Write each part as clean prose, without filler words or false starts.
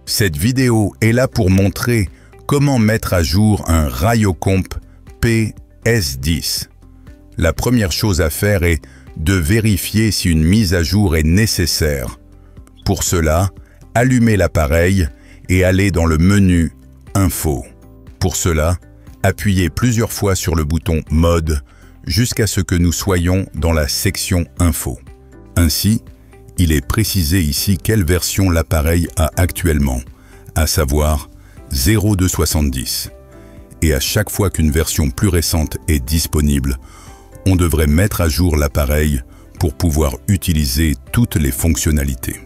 Cette vidéo est là pour montrer comment mettre à jour un RayoComp PS10. La première chose à faire est de vérifier si une mise à jour est nécessaire. Pour cela, allumez l'appareil et allez dans le menu Info. Pour cela, appuyez plusieurs fois sur le bouton Mode jusqu'à ce que nous soyons dans la section Info. Ainsi, il est précisé ici quelle version l'appareil a actuellement, à savoir 0.2.70. Et à chaque fois qu'une version plus récente est disponible, on devrait mettre à jour l'appareil pour pouvoir utiliser toutes les fonctionnalités.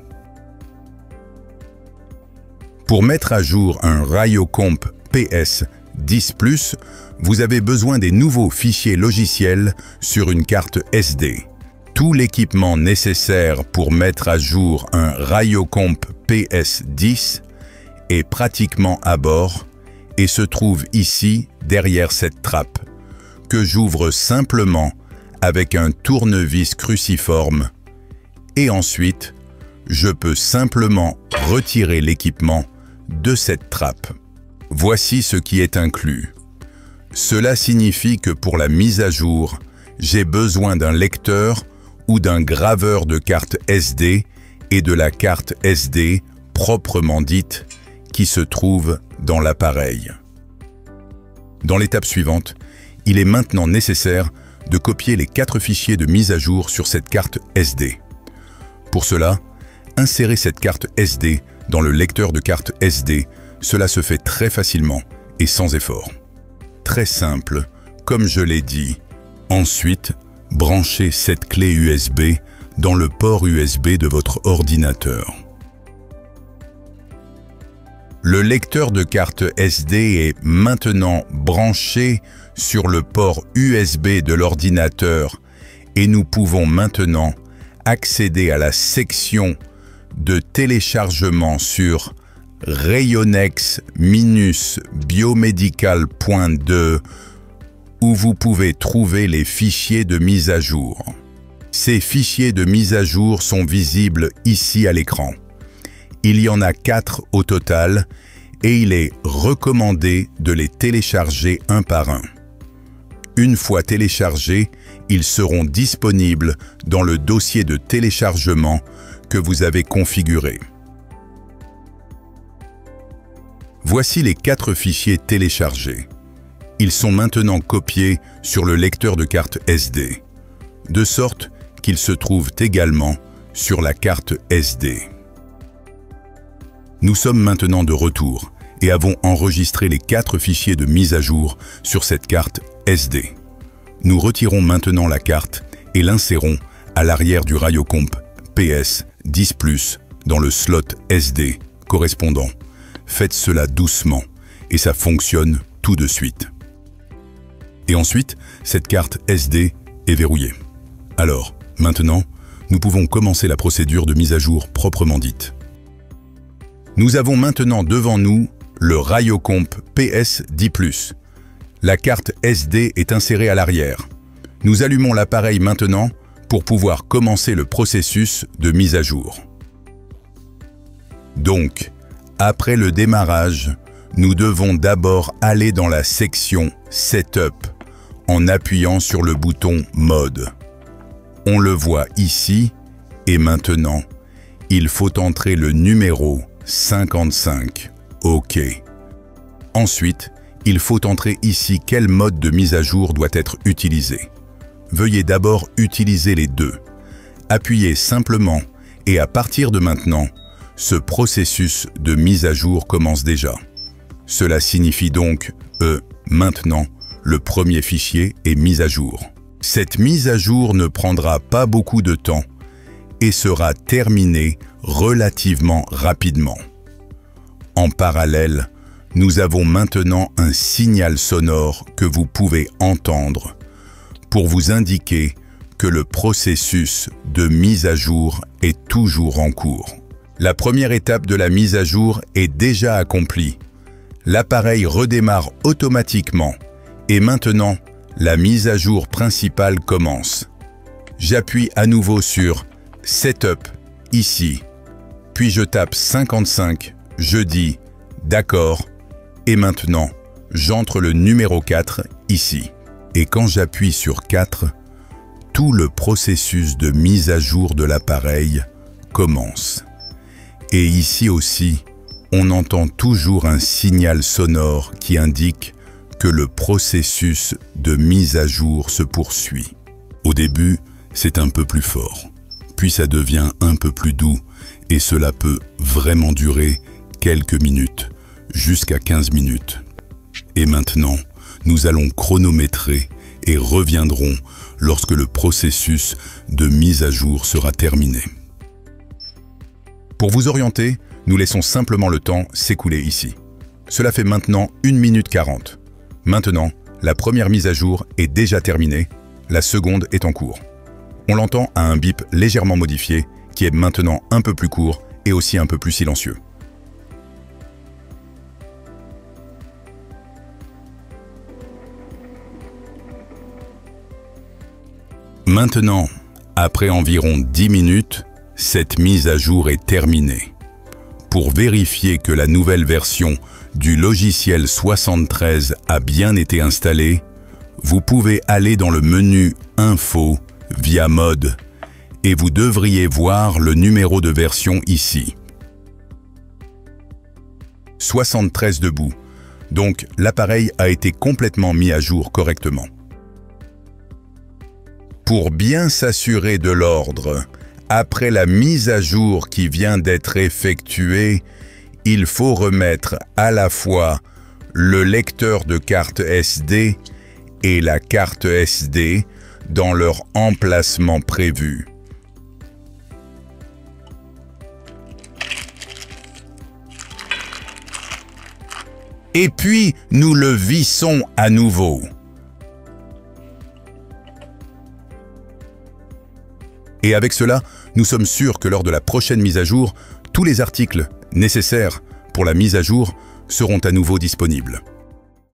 Pour mettre à jour un RayoComp PS10+, vous avez besoin des nouveaux fichiers logiciels sur une carte SD. Tout l'équipement nécessaire pour mettre à jour un RayoComp PS10 est pratiquement à bord et se trouve ici derrière cette trappe, que j'ouvre simplement avec un tournevis cruciforme et ensuite je peux simplement retirer l'équipement de cette trappe. Voici ce qui est inclus. Cela signifie que pour la mise à jour, j'ai besoin d'un lecteur ou d'un graveur de carte SD et de la carte SD proprement dite qui se trouve dans l'appareil. Dans l'étape suivante, il est maintenant nécessaire de copier les 4 fichiers de mise à jour sur cette carte SD. Pour cela, insérez cette carte SD dans le lecteur de carte SD. Cela se fait très facilement et sans effort. Très simple, comme je l'ai dit. Ensuite, branchez cette clé USB dans le port USB de votre ordinateur. Le lecteur de carte SD est maintenant branché sur le port USB de l'ordinateur et nous pouvons maintenant accéder à la section de téléchargement sur rayonex-biomedical.2 où vous pouvez trouver les fichiers de mise à jour. Ces fichiers de mise à jour sont visibles ici à l'écran. Il y en a 4 au total et il est recommandé de les télécharger un par un. Une fois téléchargés, ils seront disponibles dans le dossier de téléchargement que vous avez configuré. Voici les 4 fichiers téléchargés. Ils sont maintenant copiés sur le lecteur de carte SD, de sorte qu'ils se trouvent également sur la carte SD. Nous sommes maintenant de retour et avons enregistré les 4 fichiers de mise à jour sur cette carte SD. Nous retirons maintenant la carte et l'insérons à l'arrière du RayoComp PS10+ dans le slot SD correspondant. Faites cela doucement et ça fonctionne tout de suite. Et ensuite, cette carte SD est verrouillée. Alors, maintenant, nous pouvons commencer la procédure de mise à jour proprement dite. Nous avons maintenant devant nous le RayoComp PS10+. La carte SD est insérée à l'arrière. Nous allumons l'appareil maintenant pour pouvoir commencer le processus de mise à jour. Donc, après le démarrage, nous devons d'abord aller dans la section Setup en appuyant sur le bouton Mode. On le voit ici et maintenant, il faut entrer le numéro 55. OK. Ensuite, il faut entrer ici quel mode de mise à jour doit être utilisé. Veuillez d'abord utiliser les deux. Appuyez simplement et à partir de maintenant, ce processus de mise à jour commence déjà. Cela signifie donc maintenant, le premier fichier est mis à jour. Cette mise à jour ne prendra pas beaucoup de temps et sera terminée relativement rapidement. En parallèle, nous avons maintenant un signal sonore que vous pouvez entendre pour vous indiquer que le processus de mise à jour est toujours en cours. La première étape de la mise à jour est déjà accomplie. L'appareil redémarre automatiquement et maintenant, la mise à jour principale commence. J'appuie à nouveau sur Setup ici, puis je tape 55 je dis « D'accord » et maintenant, j'entre le numéro 4 ici. Et quand j'appuie sur 4, tout le processus de mise à jour de l'appareil commence. Et ici aussi, on entend toujours un signal sonore qui indique que le processus de mise à jour se poursuit. Au début, c'est un peu plus fort, puis ça devient un peu plus doux et cela peut vraiment durer quelques minutes, jusqu'à 15 minutes. Et maintenant, nous allons chronométrer et reviendrons lorsque le processus de mise à jour sera terminé. Pour vous orienter, nous laissons simplement le temps s'écouler ici. Cela fait maintenant 1 minute 40. Maintenant, la première mise à jour est déjà terminée, la seconde est en cours. On l'entend à un bip légèrement modifié, qui est maintenant un peu plus court et aussi un peu plus silencieux. Maintenant, après environ 10 minutes, cette mise à jour est terminée. Pour vérifier que la nouvelle version du logiciel 73 a bien été installée, vous pouvez aller dans le menu Info via Mode et vous devriez voir le numéro de version ici. 73 debout, donc l'appareil a été complètement mis à jour correctement. Pour bien s'assurer de l'ordre, après la mise à jour qui vient d'être effectuée, il faut remettre à la fois le lecteur de carte SD et la carte SD dans leur emplacement prévu. Et puis, nous le vissons à nouveau. Et avec cela, nous sommes sûrs que lors de la prochaine mise à jour, tous les articles nécessaires pour la mise à jour seront à nouveau disponibles.